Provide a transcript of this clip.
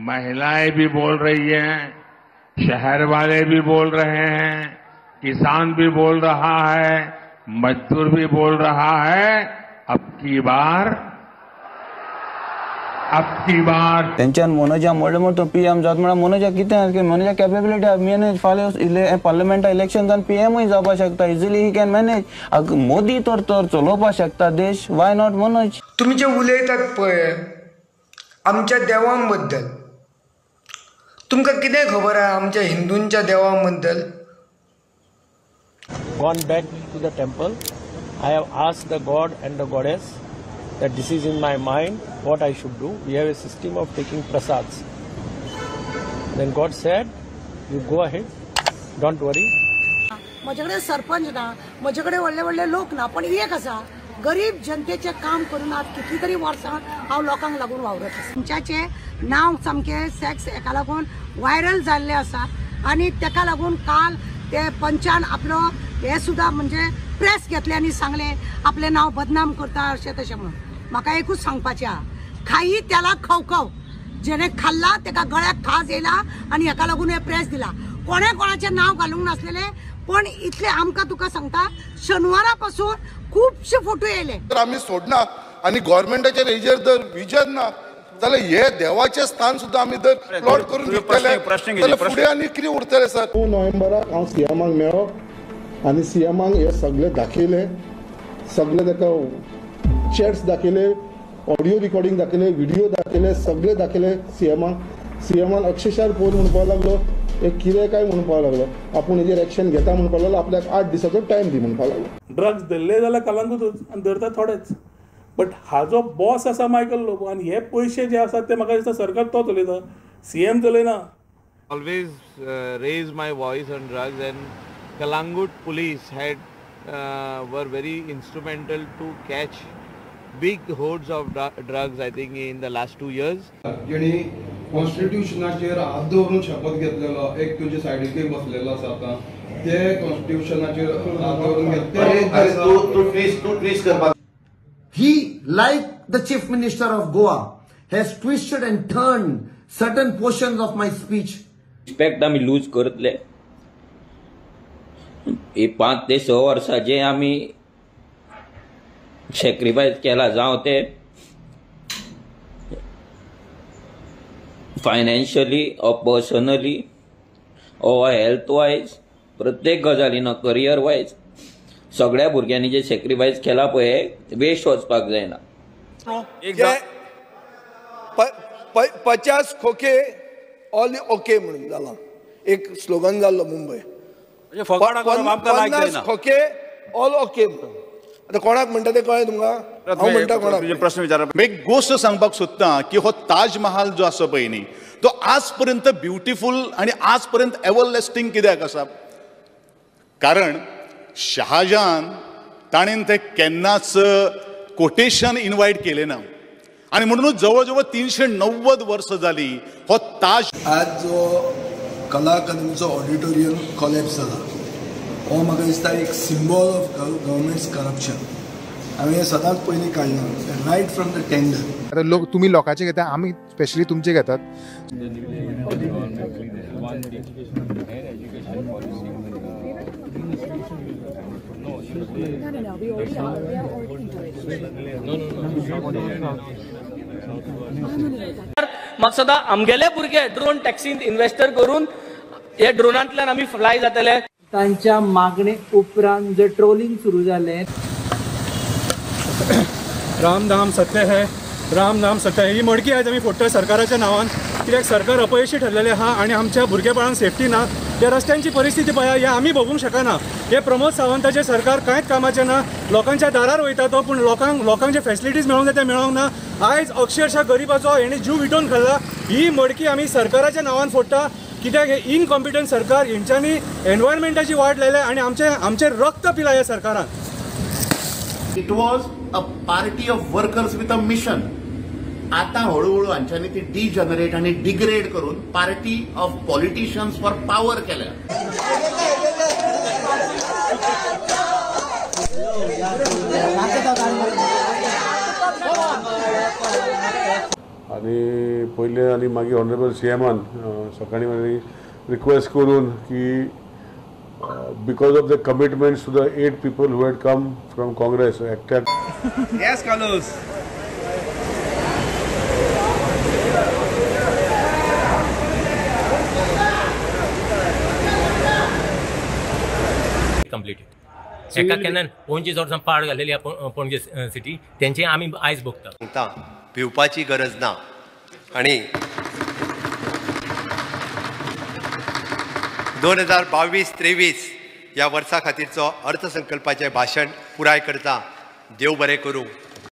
महिलाएं भी बोल रही हैं, शहर वाले भी बोल रहे हैं, किसान भी बोल रहा है, मजदूर भी बोल रहा है। अब की बार तेंच्यान मनोजा व्हडलो मोठो पीएम जात म्हळ्यार मनोजा कितें मनोजा कॅपेबिलिटी मॅनेज फाल्यां पार्लमेंटा इलेक्शन पीएमूय जावपाक शकता easily he can manage Modi तर चलोवपाक शकता देश वाय नॉट मनोज तुम्ही जे उलयतात पळय आमच्या देवां बद्दल तुमकां कितें खबर आहे आमच्या हिंदूंच्या देवां बद्दल Gone back to the temple. I have asked the god and the goddess that this is in my mind what I should do. We have a system of taking prasads. Then God said, you go ahead, don't worry. माझ्याकडे सरपंच ना माझ्याकडे व्हडले लोक ना पण एक आसा गरीब जनतेचे काम करून आज कितली तरी वर्सां हांव लोकांक लागून वावरत आसा तुमच्याचे नाव सामके सेक्स एका लागून व्हायरल जाल्ले आसा आणि तेका लागून काल ते पंचान आपलो हे सुद्धा म्हणजे प्रेस घेतले आणि सांगले आपले नाव बदनाम करता अशें तशें म्हणून म्हाका एकूच सांगपाचें आहा खाई त्याला खवखव जेणे खाल्ला तेका गळ्याक खाज येयला आणि हेका लागून हे प्रेस दिला कोणाचे नाव घालूंक नासलेले पण इतले आमकां तुका सांगता शनिवारा पासून खूबशे फोटो येयले तर आम्ही सोडना आणि गव्हर्नमेंटाच्या हेजेर जर विजन ना जाल्यार हे देवाचे स्थान सुद्धा आम्ही जर प्लॉट करून घेतले जाल्यार फुडें आनी कितें उरतलें सर 9 नोव्हेंबराक हांव सीएमाक मेळ्ळो आनी सीएमाक हे सगळे दाखयले सगळे ताका चॅट्स दाखयले ऑडियो रिकॉर्डिंग दाखयले व्हिडिओ दाखयले सगळे दाखयले सीएमान अक्षरशः पळोवन म्हणपाक लागलो एक कितें काय म्हणपाक लागलो आपूण हेजेर एक्शन घेता म्हणपाक लागलो आपल्याक 8 दिसाचो टायम दी म्हणपाक लागलो ड्रग्स धरले जाल्यार कलांगूटच आनी धरता थोडेच बट हाजो बॉस आसा मायकल लोबो आनी हे पयशे जे आसात ते म्हाका दिसता सरकार तो चलयता सीएम चलयना always raise my voice on drugs and Calangute police had were very instrumental to catch big hordes of drugs I think in the last 2 years जेणी कॉन्स्टिट्यूशनाचेर हात दवरून शपथ घेतलेलो एक तुजे सायडीक बसलेलो आसा आता ते कॉन्स्टिट्यूशनाचेर हात दवरून घेतले He, like the Chief Minister of Goa, has twisted and turned certain portions of my speech. Respect आमी लूज करतले 5 ते 6 वर्सां जे आमी सॅक्रिफायस केला जावं ते financially or personally or health wise प्रत्येक गजालीन करियर वायज सगळ्या भुरग्यांनी जे सॅक्रिफायस केला पळय वेस्ट वचपाक जायना 50 खोके ऑल ओके म्हणून जाला एक स्लोगन जाल्लो मुंबय 50 खोके ऑल ओके म्हणून आता कोणाक म्हणटा ते कळ्ळें तुमकां हांव म्हणटा कोणाक प्रश्न विचारप एक गोष्ट सांगपाक सोदता की हो ताज महाल जो आसा पळय न्ही तो आज पर्यंत ब्युटिफूल आणि आज पर्यंत एव्हरलास्टिंग कित्याक आसा कारण शहाजहान ताणेन ते केन्नाच कोटेशन इन्वायट केले ना आणि म्हणूनच जवळ जवळ 390 वर्सां जाली हो ताज आज जो कला अकादमीचो ऑडिटोरियम कॉलेप्स जाला हो म्हाका दिसता एक सिम्बॉल ऑफ गव्हर्नमेंट्स करप्शन हांवें हें सदांच पयलीं काडलां रायट फ्रॉम द टेंडर आतां लोक तुमी लोकांचे घेता आमी स्पेशली तुमचे घेतात म्हाका सदां आमगेले भुरगे ड्रोन टॅक्सींत इन्व्हेस्टर करून हे ड्रोनांतल्यान आमी फ्लाय जातले तांच्या मागणे उपरांत जे ट्रोलिंग सुरू जालें राम नाम सत्य है राम नाम सत्य ही मडकी आयज आमी फोडटा सरकाराच्या नांवान कित्याक सरकार अपयशी ठरलेले आहा आनी आमच्या भुरगेपणान सेफ्टी ना त्या रस्त्यांची परिस्थिती पळया हे आमी भोगूंक शकना हे प्रमोद सावंताचे सरकार कांयच कामाचें ना लोकांच्या दारार वयता तो पूण लोकांक जे फेसिलिटीज मेळोंक जाय ते मेळोंक ना आयज अक्षरशः गरीबाचो हेणी जीव विटोवन खाल्ला ही मडकी आमी सरकाराच्या नांवान फोडटा कित्याक हे इनकॉम्पिटंट सरकार हेंच्यांनी एनवायरमेंटाची वाट लायल्या आनी आमचे रक्त पिला ह्या सरकारान it was a party of workers with a mission आता हळूहळू हांच्यांनी ती डिजनरेट आणि डिग्रेड करून party of politicians for power केल्या आणि पहिले आणि मागीर ऑनरेबल सीएमान सकाळी मागीर रिक्वेस्ट करून की because of the commitments to the 8 people who had come from Congress acted. Yes, Carlos. Completed. एका केन्नान 25 वर्सां पाड घालेली पणजे सिटी त्यांचे आमी आयज भोगता. भिवपाची गरज ना आणि 2022-23 या वर्सा खातीरचो अर्थसंकल्पाचें भाशण पुराय करता. देव बरें करूं.